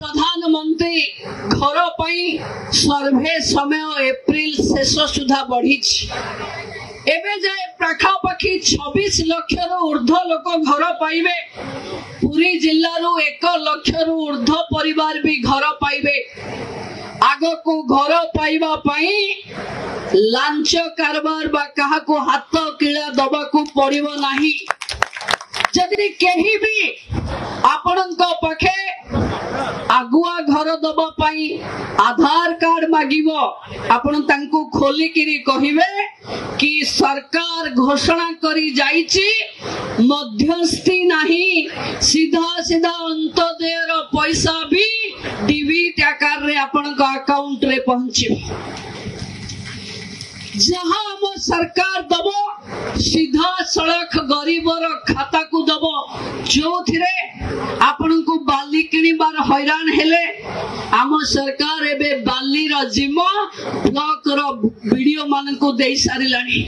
प्रधानमंत्री घर पाई सर्वे समय एप्रिल शेष सुधा बढ़ी एवं जाए पाखापाखि 26 लक्ष ऊर्ध्व लोक घर पाइबे। पुरी जिल्लारू 1 लक्ष ऊर्ध्व परिवार भी घर पाइबे। आग को घर पाइबा पाई लांच कारबार बा कहा को हाथ किला दबा को पड़िबो नाही। जदि केही भी आपणक पाखे आगुआ घर दबा पाई आधार कार्ड मागिबो आपण तांको खोली किरी कहिबे कि सरकार घोषणा करी जाईची मध्यस्थी नहीं, सीधा सीधा अंत्योदयर पैसा भी डीबीटी आकार रे आपणक अकाउंट रे पहुंचिबो। जहां हम सरकार दबो सीधा सड़क गरीबर खाता को दबो जो थिरे आपण को बाली किनिबार हैरान हेले आम सरकार एबे बाली रो जिम्मा ब्लॉक रो वीडियो मान को देई सारिलानी।